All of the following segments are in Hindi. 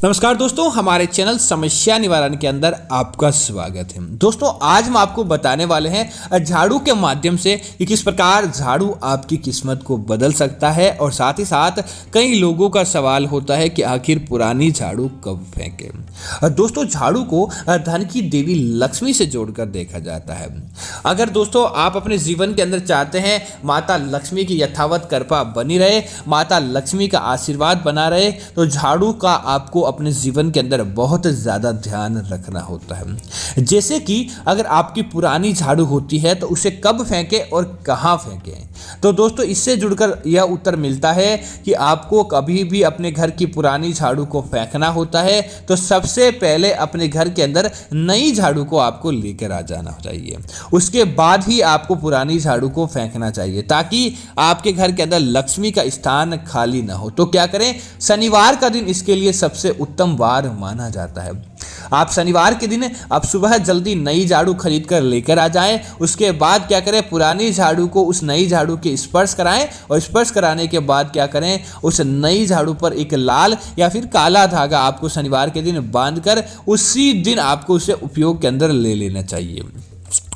नमस्कार दोस्तों, हमारे चैनल समस्या निवारण के अंदर आपका स्वागत है। दोस्तों, आज हम आपको बताने वाले हैं झाड़ू के माध्यम से कि किस प्रकार झाड़ू आपकी किस्मत को बदल सकता है। और साथ ही साथ कई लोगों का सवाल होता है कि आखिर पुरानी झाड़ू कब फेंकें। दोस्तों, झाड़ू को धन की देवी लक्ष्मी से जोड़कर देखा जाता है। अगर दोस्तों आप अपने जीवन के अंदर चाहते हैं माता लक्ष्मी की यथावत कृपा बनी रहे, माता लक्ष्मी का आशीर्वाद बना रहे, तो झाड़ू का आपको अपने जीवन के अंदर बहुत ज़्यादा ध्यान रखना होता है। जैसे कि अगर आपकी पुरानी झाड़ू होती है तो उसे कब फेंकें और कहाँ फेंकें। तो दोस्तों, इससे जुड़कर यह उत्तर मिलता है कि आपको कभी भी अपने घर की पुरानी झाड़ू को फेंकना होता है तो सबसे पहले अपने घर के अंदर नई झाड़ू को आपको लेकर आ जाना चाहिए। उसके बाद ही आपको पुरानी झाड़ू को फेंकना चाहिए ताकि आपके घर के अंदर लक्ष्मी का स्थान खाली ना हो। तो क्या करें, शनिवार का दिन इसके लिए सबसे उत्तम वार माना जाता है। आप शनिवार के दिन आप सुबह जल्दी नई झाड़ू खरीद कर लेकर आ जाएं। उसके बाद क्या करें, पुरानी झाड़ू को उस नई झाड़ू के स्पर्श कराएं और स्पर्श कराने के बाद क्या करें, उस नई झाड़ू पर एक लाल या फिर काला धागा आपको शनिवार के दिन बांधकर उसी दिन आपको उसे उपयोग के अंदर ले लेना चाहिए।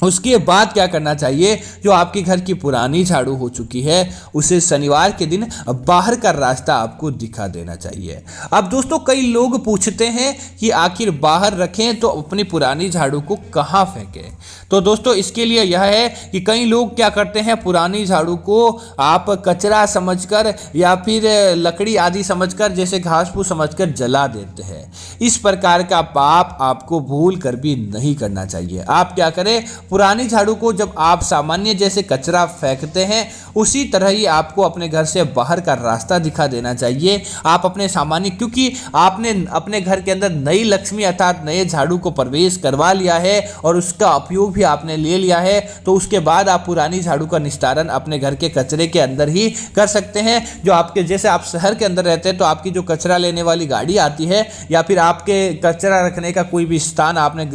उसके बाद क्या करना चाहिए, जो आपके घर की पुरानी झाड़ू हो चुकी है उसे शनिवार के दिन बाहर का रास्ता आपको दिखा देना चाहिए। अब दोस्तों, कई लोग पूछते हैं कि आखिर बाहर रखें तो अपनी पुरानी झाड़ू को कहाँ फेंकें। तो दोस्तों, इसके लिए यह है कि कई लोग क्या करते हैं, पुरानी झाड़ू को आप कचरा समझकर या फिर लकड़ी आदि समझकर, जैसे घास फूस समझकर जला देते हैं। इस प्रकार का पाप आपको भूल कर भी नहीं करना चाहिए। आप क्या करें, पुरानी झाड़ू को जब आप सामान्य जैसे कचरा फेंकते हैं उसी तरह ही आपको अपने घर से बाहर का रास्ता दिखा देना चाहिए। आप अपने सामान्य, क्योंकि आपने अपने घर के अंदर नई लक्ष्मी अर्थात नए झाड़ू को प्रवेश करवा लिया है और उसका उपयोग भी आपने ले लिया है, तो उसके बाद आप पुरानी झाड़ू का निस्तारण अपने घर के कचरे के अंदर ही कर सकते हैं। जो आपके, जैसे आप शहर के अंदर रहते हैं तो आपकी जो कचरा लेने वाली गाड़ी आती है या फिर आपके कचरा रखने का कोई भी स्थान आपने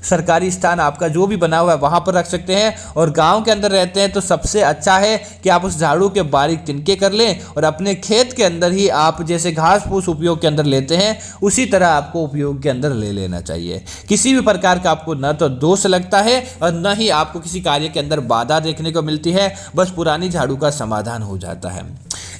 सरकारी स्थान आपका जो भी बना हुआ है वहां पर रख सकते हैं। और गांव के अंदर रहते हैं तो सबसे अच्छा है कि आप उस झाड़ू के बारीक तिनके कर लें और अपने खेत के अंदर ही आप जैसे घास फूस उपयोग के अंदर लेते हैं उसी तरह आपको उपयोग के अंदर ले लेना चाहिए। किसी भी प्रकार का आपको न तो दोष लगता है और न ही आपको किसी कार्य के अंदर बाधा देखने को मिलती है, बस पुरानी झाड़ू का समाधान हो जाता है।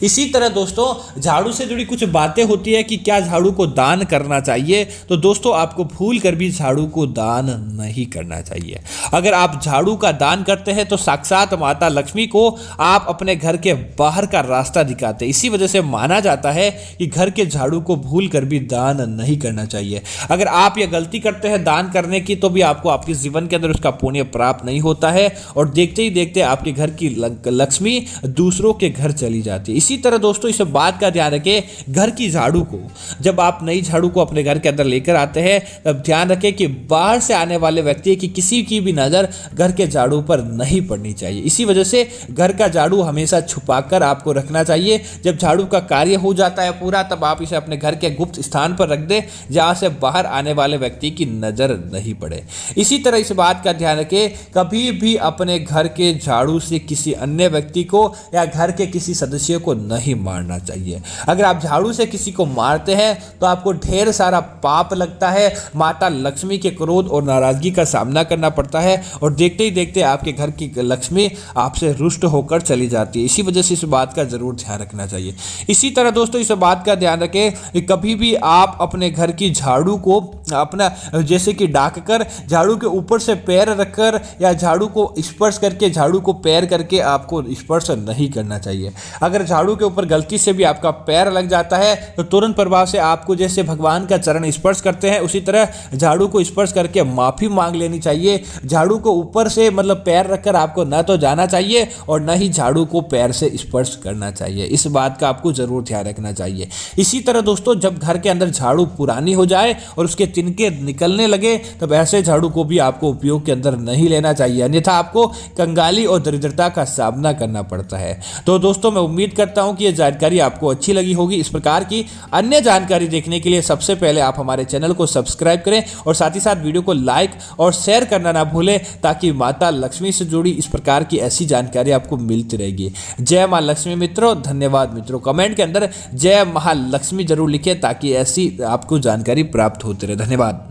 इसी तरह दोस्तों, झाड़ू से जुड़ी कुछ बातें होती है कि क्या झाड़ू को दान करना चाहिए। तो दोस्तों, आपको भूल कर भी झाड़ू को दान नहीं करना चाहिए। अगर आप झाड़ू का दान करते हैं तो साक्षात माता लक्ष्मी को आप अपने घर के बाहर का रास्ता दिखाते हैं। इसी वजह से माना जाता है कि घर के झाड़ू को भूल कर भी दान नहीं करना चाहिए। अगर आप यह गलती करते हैं दान करने की, तो भी आपको आपके जीवन के अंदर उसका पुण्य प्राप्त नहीं होता है और देखते ही देखते आपके घर की लक्ष्मी दूसरों के घर चली जाती है। इसी तरह दोस्तों, इस बात का ध्यान रखें, घर की झाड़ू को जब आप नई झाड़ू को अपने घर के अंदर लेकर आते हैं तब ध्यान रखें कि बाहर से आने वाले व्यक्ति की किसी की भी नज़र घर के झाड़ू पर नहीं पड़नी चाहिए। इसी वजह से घर का झाड़ू हमेशा छुपाकर आपको रखना चाहिए। जब झाड़ू का कार्य हो जाता है पूरा, तब आप इसे अपने घर के गुप्त स्थान पर रख दें जहां से बाहर आने वाले व्यक्ति की नज़र नहीं पड़े। इसी तरह इस बात का ध्यान रखें, कभी भी अपने घर के झाड़ू से किसी अन्य व्यक्ति को या घर के किसी सदस्य को नहीं मारना चाहिए। अगर आप झाड़ू से किसी को मारते हैं तो आपको ढेर सारा पाप लगता है, माता लक्ष्मी के क्रोध और नाराजगी का सामना करना पड़ता है और देखते ही देखते आपके घर की लक्ष्मी आपसे रुष्ट होकर चली जाती है। इसी वजह से इस बात का जरूर ध्यान रखना चाहिए। इसी तरह दोस्तों, इस बात का ध्यान रखें कि कभी भी आप अपने घर की झाड़ू को अपना जैसे कि ढांककर झाड़ू के ऊपर से पैर रखकर या झाड़ू को स्पर्श करके, झाड़ू को पैर करके आपको स्पर्श नहीं करना चाहिए। अगर झाड़ू के ऊपर गलती से भी आपका पैर लग जाता है तो तुरंत प्रभाव से आपको जैसे भगवान का चरण स्पर्श करते हैं उसी तरह झाड़ू को स्पर्श करके माफी मांग लेनी चाहिए। झाड़ू को ऊपर से मतलब पैर रखकर आपको न तो जाना चाहिए और न ही झाड़ू को पैर से स्पर्श करना चाहिए। इस बात का आपको जरूर ध्यान रखना चाहिए। इसी तरह दोस्तों, जब घर के अंदर झाड़ू पुरानी हो जाए और उसके तिनके निकलने लगे तब ऐसे झाड़ू को भी आपको उपयोग के अंदर नहीं लेना चाहिए, अन्यथा आपको कंगाली और दरिद्रता का सामना करना पड़ता है। तो दोस्तों मैं उम्मीद करता हूं कि यह जानकारी आपको अच्छी लगी होगी। इस प्रकार की अन्य जानकारी देखने के लिए सबसे पहले आप हमारे चैनल को सब्सक्राइब करें और साथ ही साथ वीडियो को लाइक और शेयर करना ना भूलें, ताकि माता लक्ष्मी से जुड़ी इस प्रकार की ऐसी जानकारी आपको मिलती रहेगी। जय मां लक्ष्मी मित्रों, धन्यवाद मित्रों। कमेंट के अंदर जय महालक्ष्मी जरूर लिखें ताकि ऐसी आपको जानकारी प्राप्त होती रहे। धन्यवाद।